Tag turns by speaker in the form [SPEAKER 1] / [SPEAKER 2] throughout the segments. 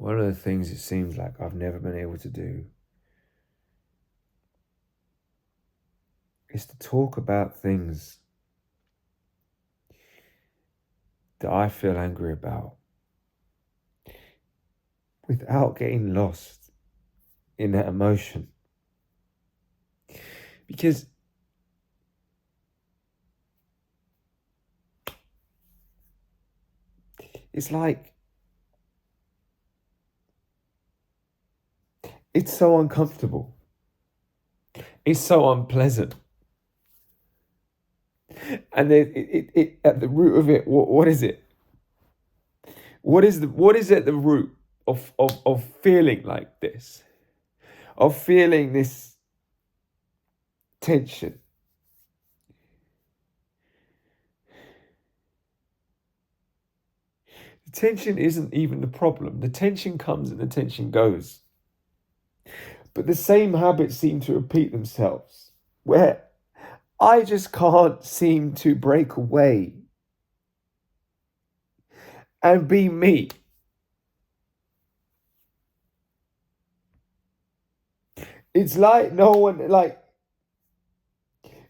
[SPEAKER 1] one of the things it seems like I've never been able to do is to talk about things that I feel angry about without getting lost in that emotion. Because it's like, it's so uncomfortable. It's so unpleasant. And it at the root of it, what is it? What is at the root of feeling like this? Of feeling this tension? The tension isn't even the problem. The tension comes and the tension goes. But the same habits seem to repeat themselves, where I just can't seem to break away and be me. It's like no one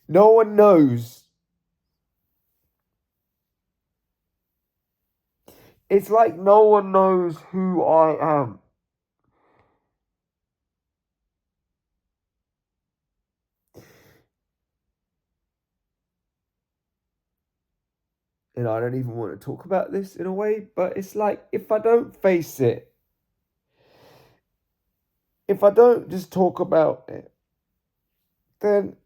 [SPEAKER 1] knows. It's like no one knows who I am. And I don't even want to talk about this in a way, but it's like, if I don't face it, if I don't just talk about it, then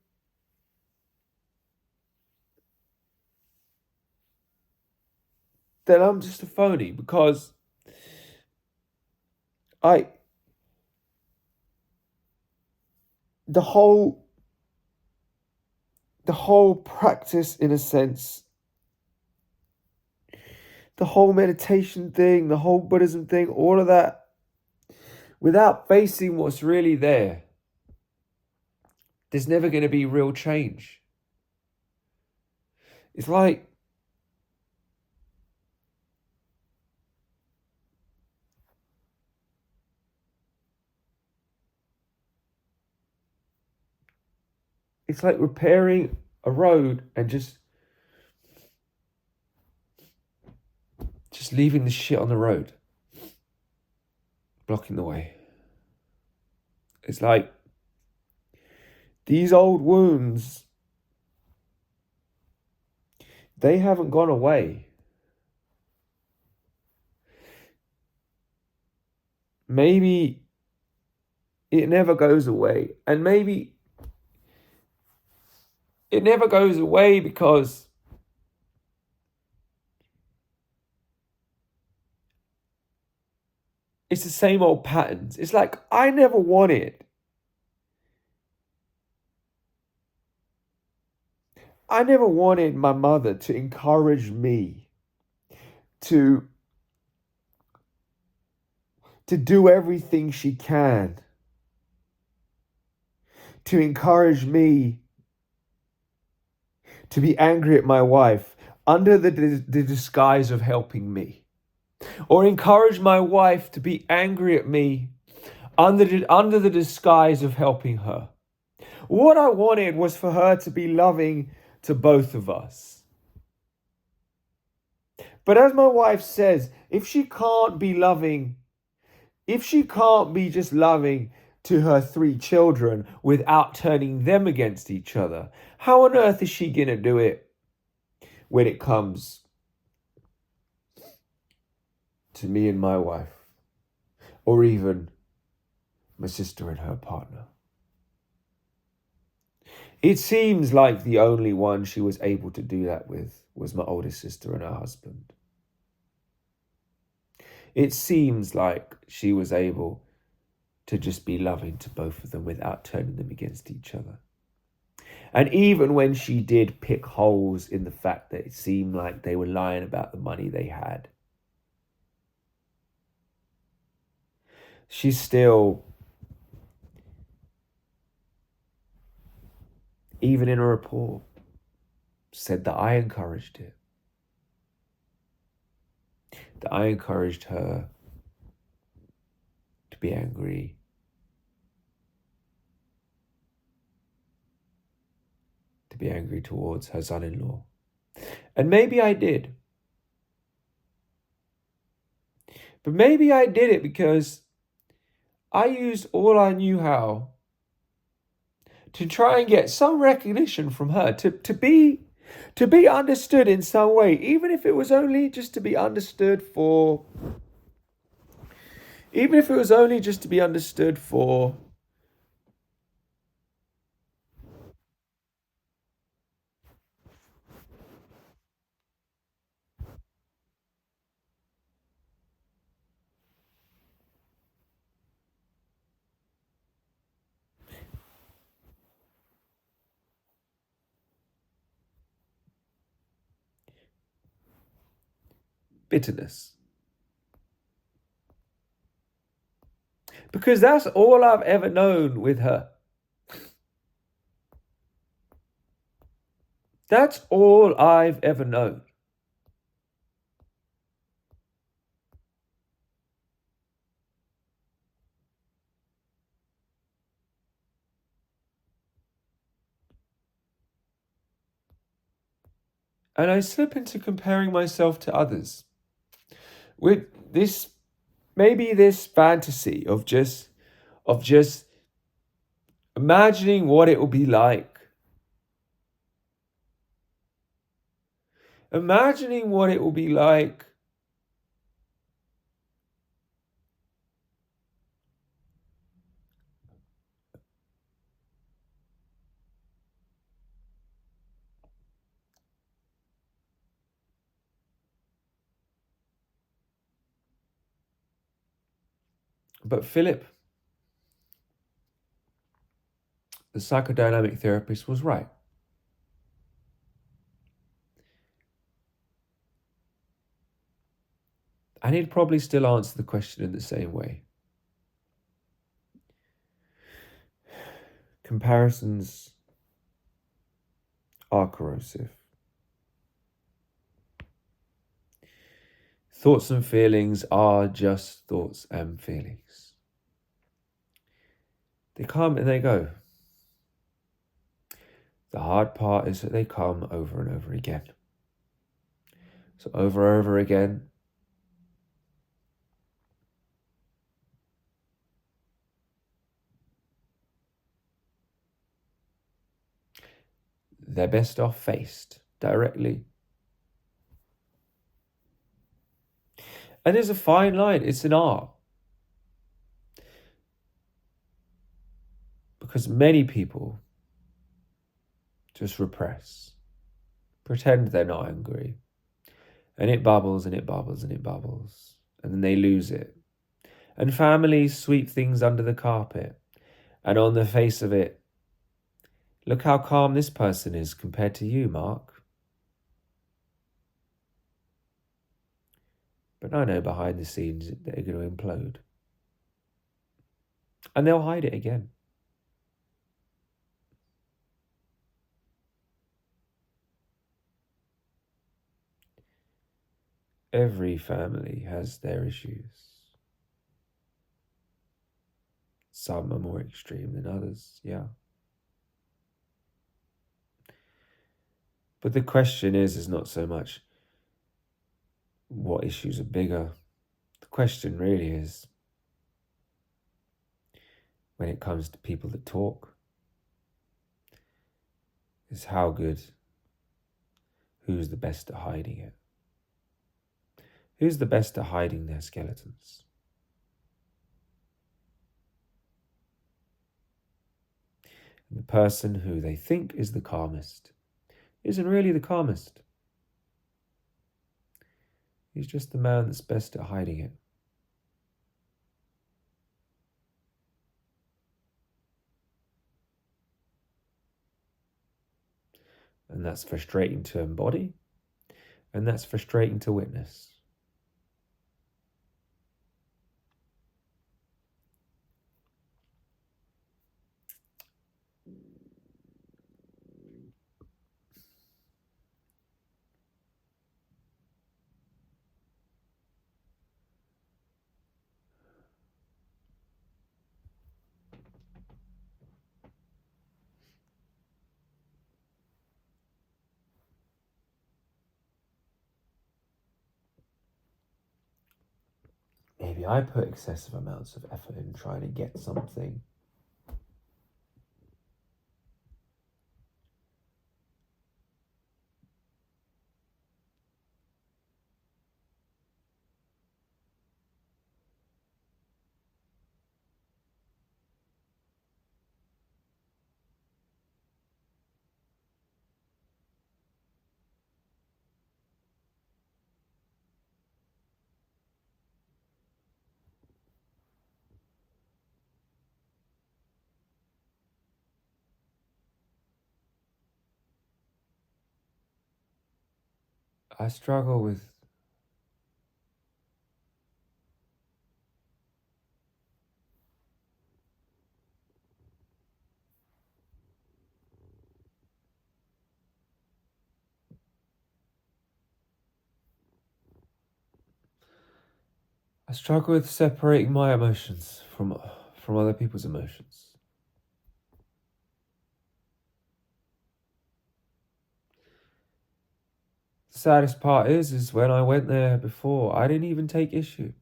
[SPEAKER 1] I'm just a phony, because I the whole practice, in a sense, the whole meditation thing, the whole Buddhism thing, all of that, without facing what's really there, there's never going to be real change. It's like, repairing a road and just leaving the shit on the road, blocking the way. It's like, these old wounds, they haven't gone away. Maybe it never goes away. And maybe it never goes away because it's the same old patterns. It's like, I never wanted my mother to encourage me to do everything she can, to encourage me to be angry at my wife under the disguise of helping me, or encourage my wife to be angry at me under the disguise of helping her. What I wanted was for her to be loving to both of us. But as my wife says, if she can't be loving, if she can't be just loving to her 3 children without turning them against each other, how on earth is she going to do it when it comes to me and my wife, or even my sister and her partner? It seems like the only one she was able to do that with was my oldest sister and her husband. It seems like she was able to just be loving to both of them without turning them against each other. And even when she did pick holes in the fact that it seemed like they were lying about the money they had, she still, even in a report, said that I encouraged it. That I encouraged her be angry. To be angry towards her son-in-law. And maybe I did. But maybe I did it because I used all I knew how to try and get some recognition from her, to be understood in some way, even if it was only just to be understood for bitterness. Because that's all I've ever known with her. That's all I've ever known. And I slip into comparing myself to others with this, maybe this fantasy of just imagining what it will be like. Imagining what it will be like But Philip, the psychodynamic therapist, was right. And he'd probably still answer the question in the same way. Comparisons are corrosive. Thoughts and feelings are just thoughts and feelings. They come and they go. The hard part is that they come over and over again. So over and over again, they're best off faced directly. And there's a fine line. It's an art. Because many people just repress, pretend they're not angry. And it bubbles and it bubbles and it bubbles. And then they lose it. And families sweep things under the carpet. And on the face of it, look how calm this person is compared to you, Mark. But I know behind the scenes they're going to implode. And they'll hide it again. Every family has their issues. Some are more extreme than others, yeah. But the question is not so much what issues are bigger. The question really is, when it comes to people that talk, is how good, who's the best at hiding it? Who's the best at hiding their skeletons? And the person who they think is the calmest isn't really the calmest. He's just the man that's best at hiding it. And that's frustrating to embody, and that's frustrating to witness. maybe I put excessive amounts of effort in trying to get something. I struggle with separating my emotions from other people's emotions. The saddest part is when I went there before, I didn't even take issue.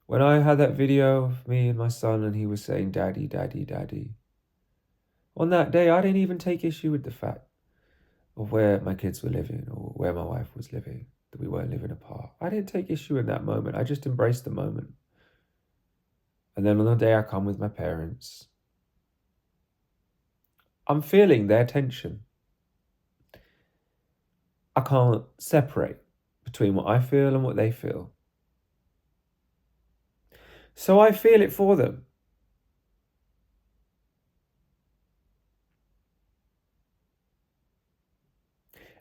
[SPEAKER 1] When I had that video of me and my son and he was saying, "Daddy, Daddy, Daddy," on that day, I didn't even take issue with the fact of where my kids were living or where my wife was living, that we weren't living apart. I didn't take issue in that moment. I just embraced the moment. And then on the day I come with my parents, I'm feeling their tension. I can't separate between what I feel and what they feel. So I feel it for them.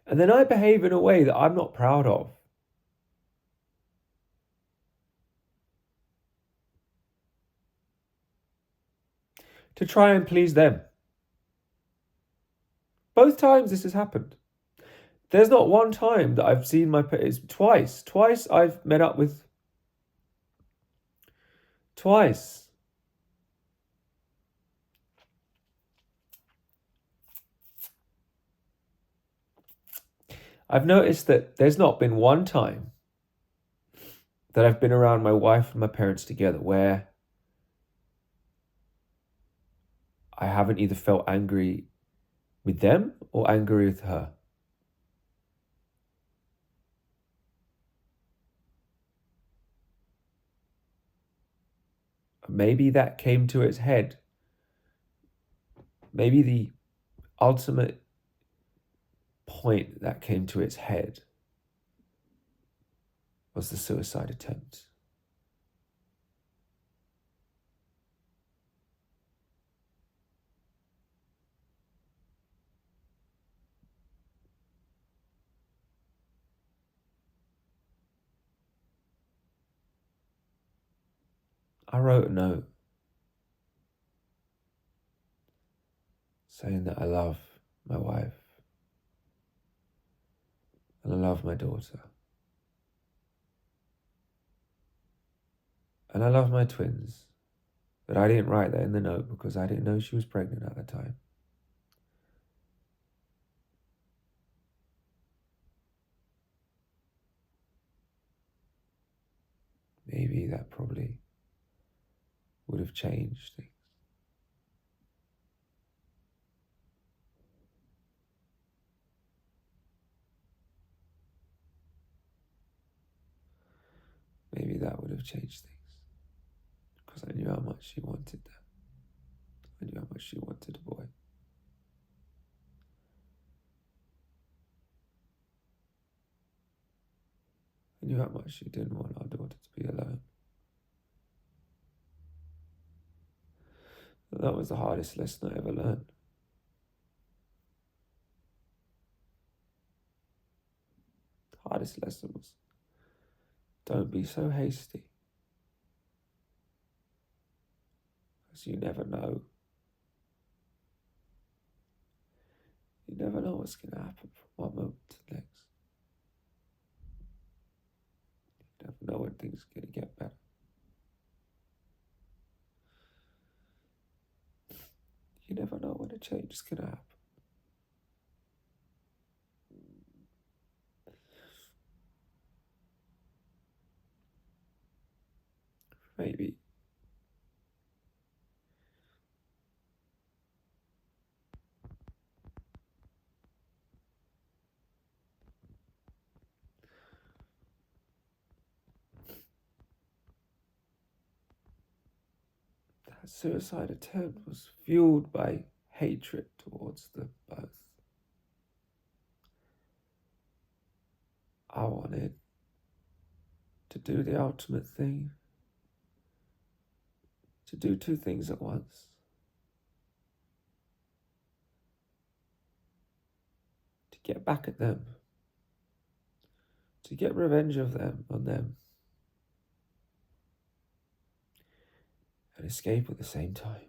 [SPEAKER 1] And then I behave in a way that I'm not proud of. To try and please them. Both times this has happened. There's not one time that I've seen my parents. Twice. Twice I've met up with. Twice. I've noticed that there's not been one time that I've been around my wife and my parents together where I haven't either felt angry with them or angry with her. Maybe that came to its head. Maybe the ultimate point that came to its head was the suicide attempt. I wrote a note saying that I love my wife and I love my daughter. And I love my twins. But I didn't write that in the note because I didn't know she was pregnant at the time. Maybe that probably would have changed things. Maybe that would have changed things. Because I knew how much she wanted that. I knew how much she wanted a boy. I knew how much she didn't want our daughter to be alone. And that was the hardest lesson I ever learned. The hardest lesson was, don't be so hasty. Because you never know. You never know what's going to happen from one moment to the next. You never know when things are going to get better. You never know when a change is going to happen. maybe. That suicide attempt was fueled by hatred towards them both. I wanted to do the ultimate thing, to do two things at once. To get back at them, to get revenge on them, and escape at the same time.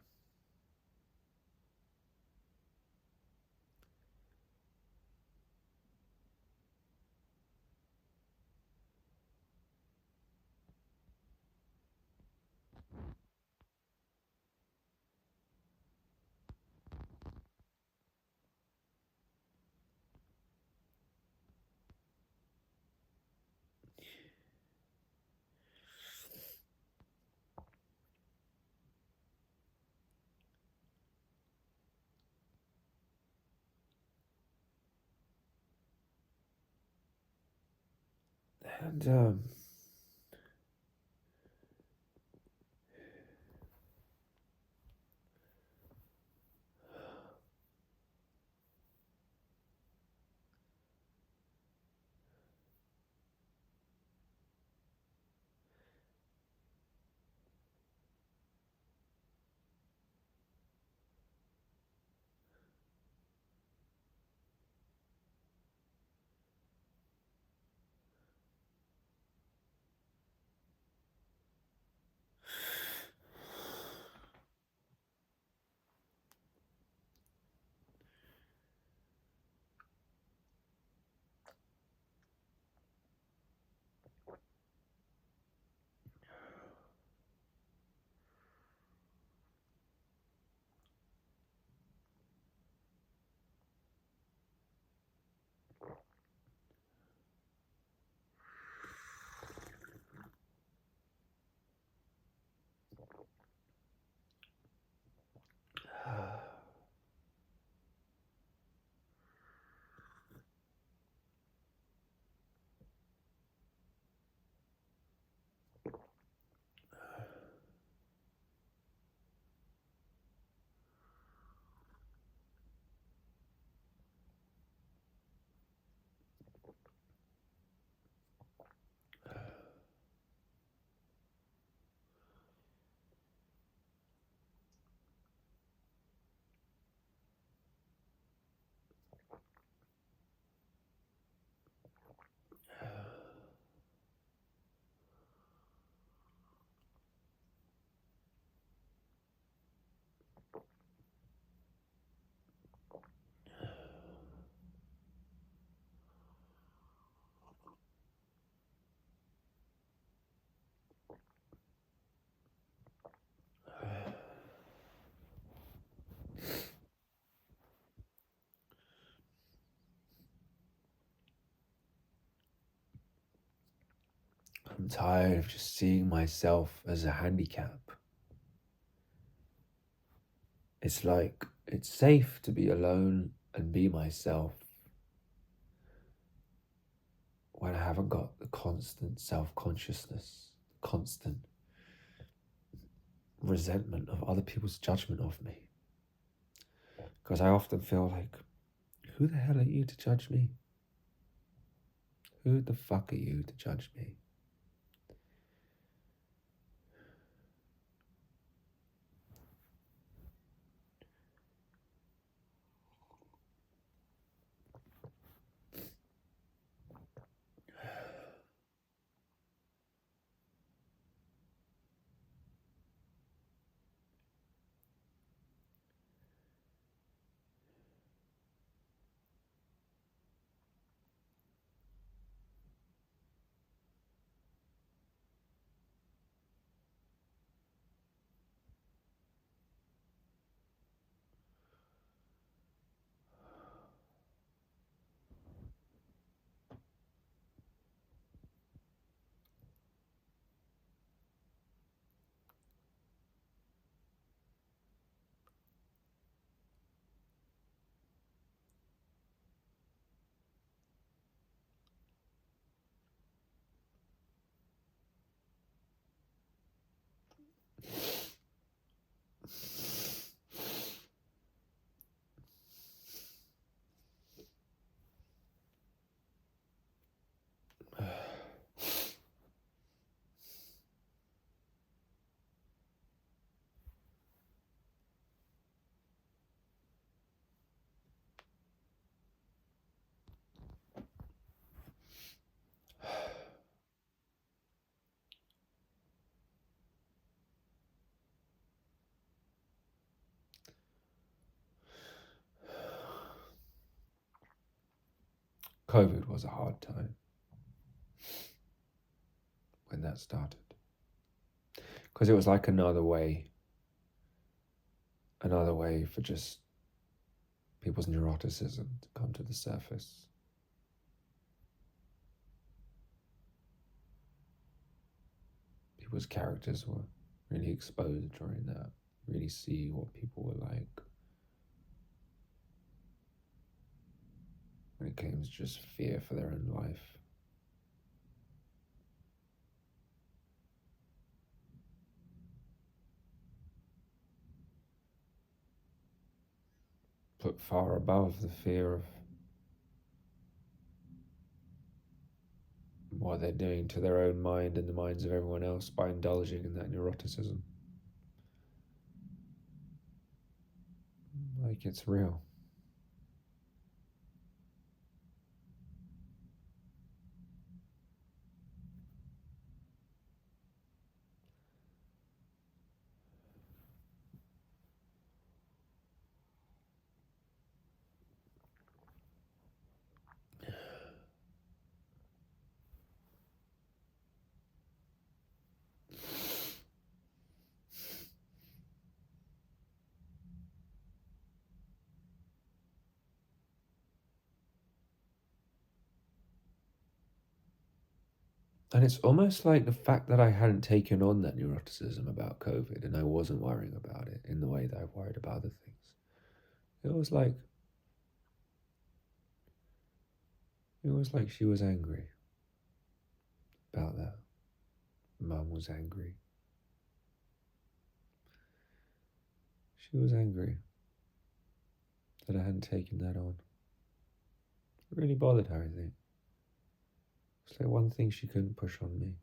[SPEAKER 1] And I'm tired of just seeing myself as a handicap. It's like it's safe to be alone and be myself when I haven't got the constant self-consciousness, constant resentment of other people's judgment of me. Because I often feel like, who the hell are you to judge me? Who the fuck are you to judge me? COVID was a hard time when that started. Because it was like another way for just people's neuroticism to come to the surface. People's characters were really exposed during that, really see what people were like when it came to just fear for their own life. Put far above the fear of what they're doing to their own mind and the minds of everyone else by indulging in that neuroticism. Like it's real. And it's almost like the fact that I hadn't taken on that neuroticism about COVID and I wasn't worrying about it in the way that I've worried about other things. It was like she was angry about that. Mum was angry. She was angry that I hadn't taken that on. It really bothered her, I think. It's like one thing she couldn't push on me.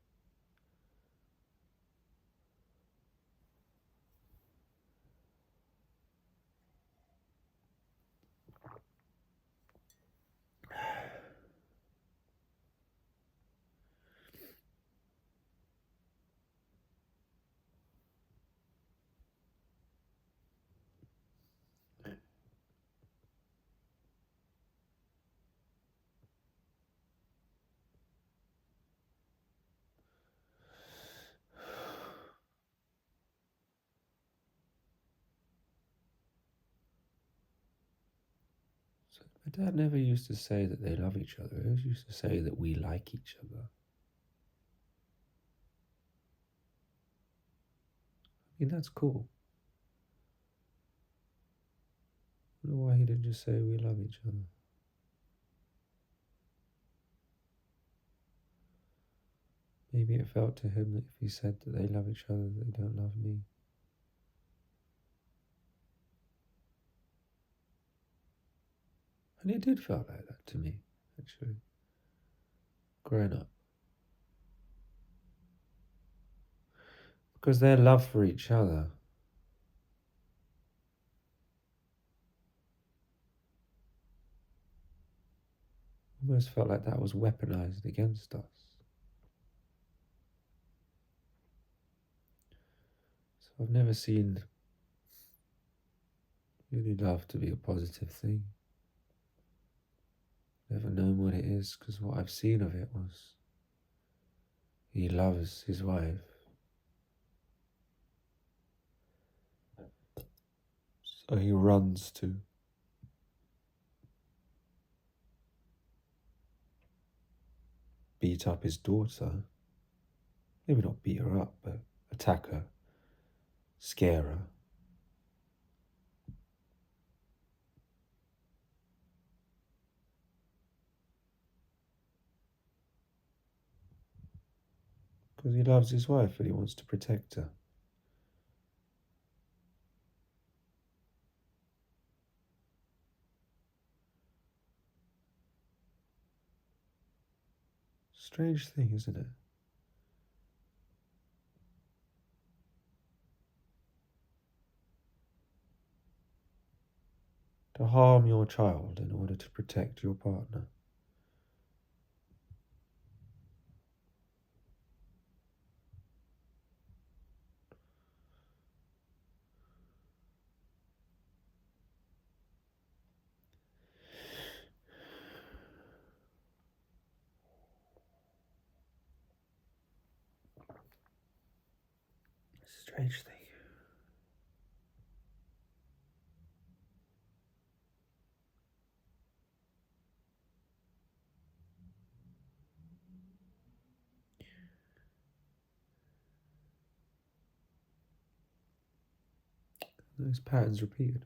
[SPEAKER 1] So my dad never used to say that they love each other. He always used to say that we like each other. I mean, that's cool. I don't know why he didn't just say we love each other. Maybe it felt to him that if he said that they love each other, they don't love me. And it did feel like that to me, actually, growing up. Because their love for each other almost felt like that was weaponized against us. So I've never seen really love to be a positive thing. Never known what it is, because what I've seen of it was he loves his wife. So he runs to beat up his daughter. Maybe not beat her up, but attack her, scare her. Because he loves his wife and he wants to protect her. Strange thing, isn't it? To harm your child in order to protect your partner. strange thing. Those patterns repeated.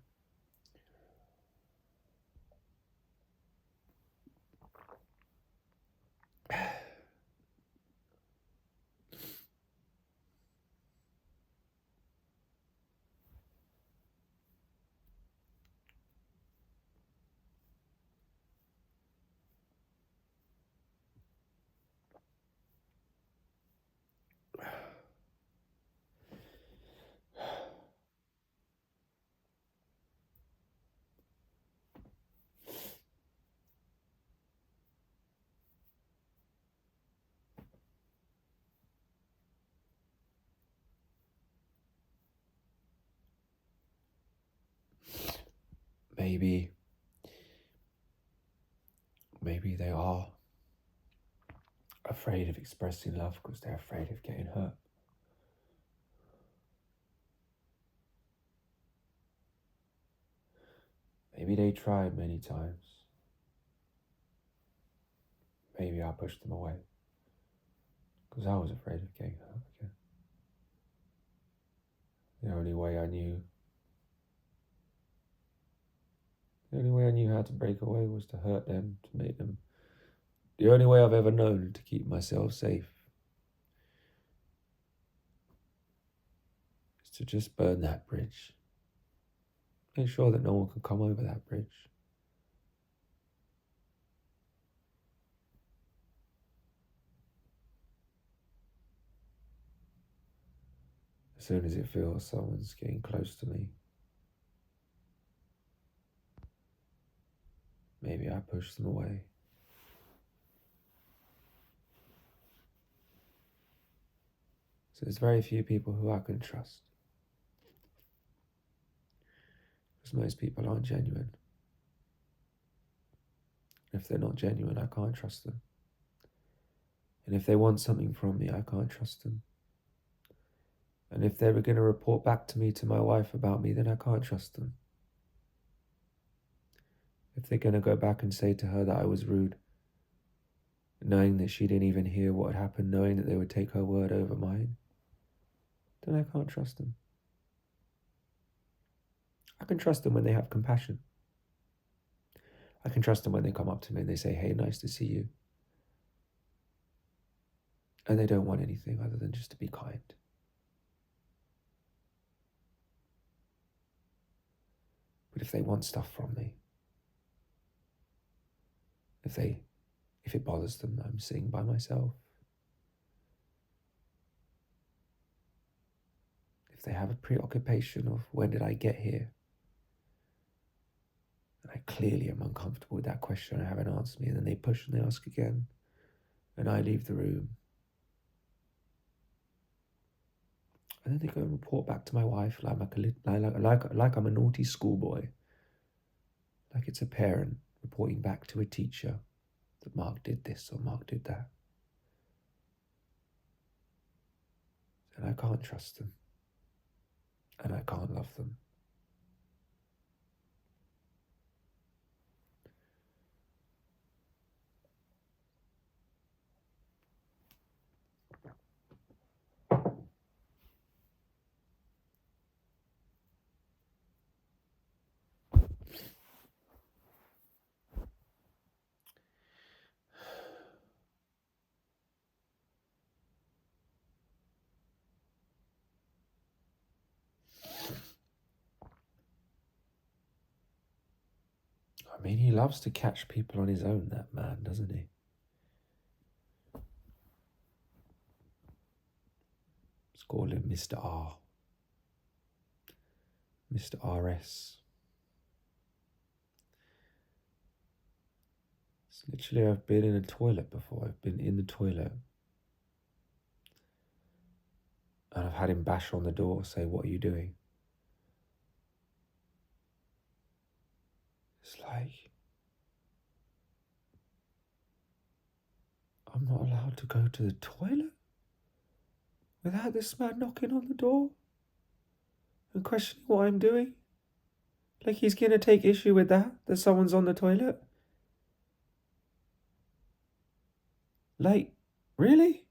[SPEAKER 1] Maybe they are afraid of expressing love because they're afraid of getting hurt. Maybe they tried many times. Maybe I pushed them away because I was afraid of getting hurt again. The only way I knew how to break away was to hurt them, to make them. The only way I've ever known to keep myself safe is to just burn that bridge. Make sure that no one can come over that bridge. As soon as it feels someone's getting close to me, maybe I push them away. So there's very few people who I can trust. Because most people aren't genuine. If they're not genuine, I can't trust them. And if they want something from me, I can't trust them. And if they were going to report back to me, to my wife, about me, then I can't trust them. If they're going to go back and say to her that I was rude, knowing that she didn't even hear what had happened, knowing that they would take her word over mine, then I can't trust them. I can trust them when they have compassion. I can trust them when they come up to me and they say, hey, nice to see you. And they don't want anything other than just to be kind. But if they want stuff from me, if it bothers them that I'm sitting by myself, if they have a preoccupation of when did I get here, and I clearly am uncomfortable with that question, I haven't answered me, and then they push and they ask again, and I leave the room. And then they go and report back to my wife like I'm a naughty schoolboy, like it's a parent reporting back to a teacher that Mark did this or Mark did that. And I can't trust them. And I can't love them. I mean, he loves to catch people on his own, that man, doesn't he? Let's call him Mr. R. Mr. RS. It's literally, I've been in a toilet before. I've been in the toilet. And I've had him bash on the door, say, what are you doing? It's like, I'm not allowed to go to the toilet without this man knocking on the door? and questioning what I'm doing? Like he's gonna take issue with that someone's on the toilet? Like, really?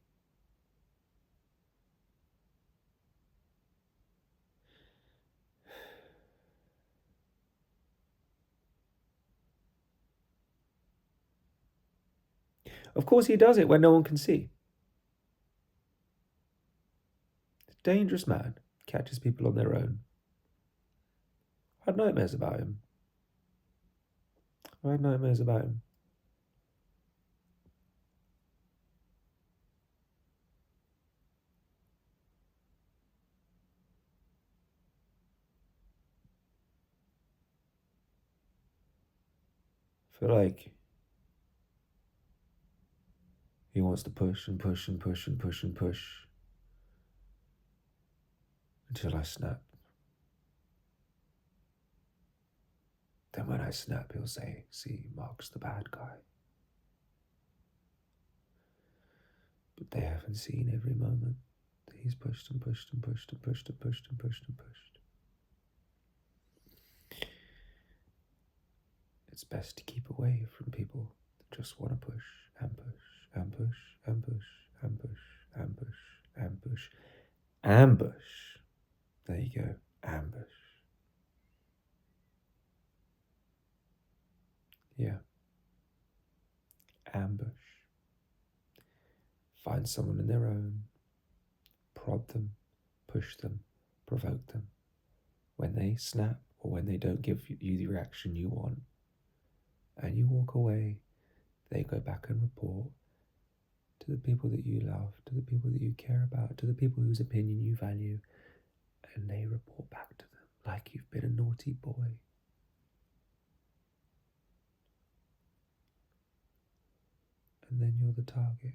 [SPEAKER 1] Of course he does it when no one can see. Dangerous man. Catches people on their own. I had nightmares about him. I feel like he wants to push and push and push and push and push until I snap. Then when I snap, he'll say, "See, Mark's the bad guy." But they haven't seen every moment that he's pushed and pushed and pushed and pushed and pushed and pushed and pushed. It's best to keep away from people that just want to push and push and push and push and push and push and push. Ambush. There you go. Ambush. Yeah. Ambush. Find someone in their own. Prod them. Push them. Provoke them. When they snap or when they don't give you the reaction you want, and you walk away, they go back and report to the people that you love, to the people that you care about, to the people whose opinion you value, and they report back to them like you've been a naughty boy. And then you're the target.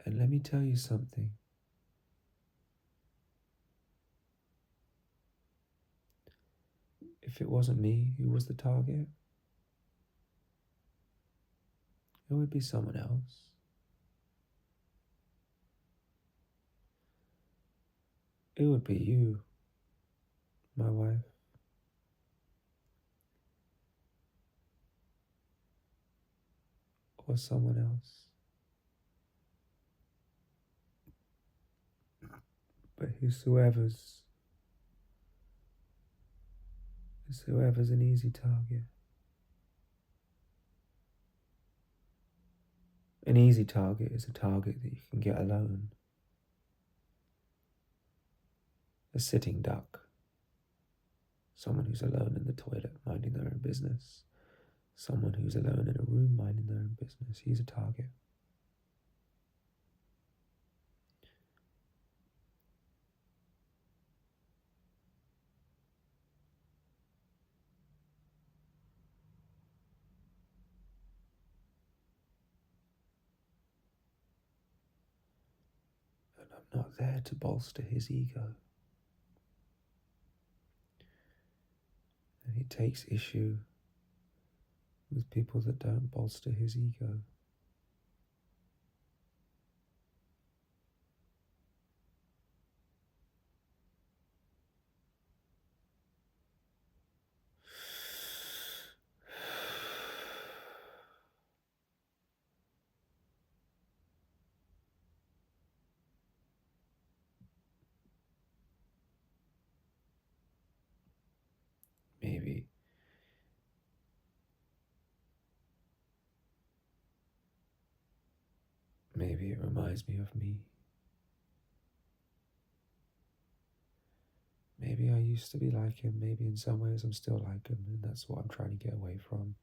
[SPEAKER 1] And let me tell you something. If it wasn't me who was the target, it would be someone else. It would be you, my wife. Or someone else. But whoever's an easy target. An easy target is a target that you can get alone. A sitting duck. Someone who's alone in the toilet minding their own business. Someone who's alone in a room minding their own business. He's a target. And I'm not there to bolster his ego. And he takes issue with people that don't bolster his ego. Maybe it reminds me of me. Maybe I used to be like him. Maybe in some ways I'm still like him, and that's what I'm trying to get away from.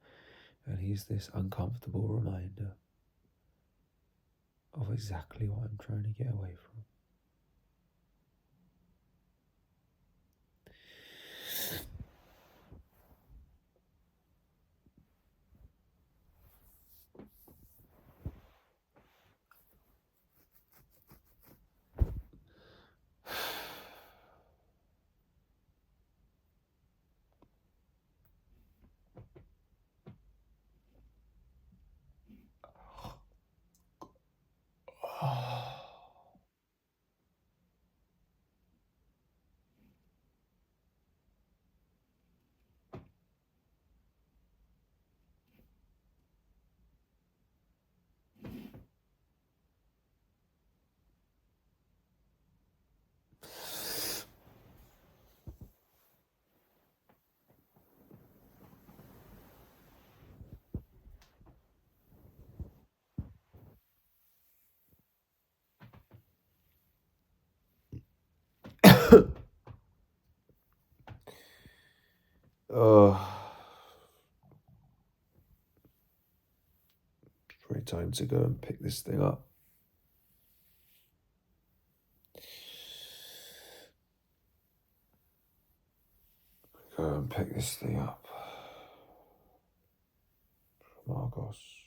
[SPEAKER 1] And he's this uncomfortable reminder of exactly what I'm trying to get away from. Probably time to go and pick this thing up. Go and pick this thing up from Argos.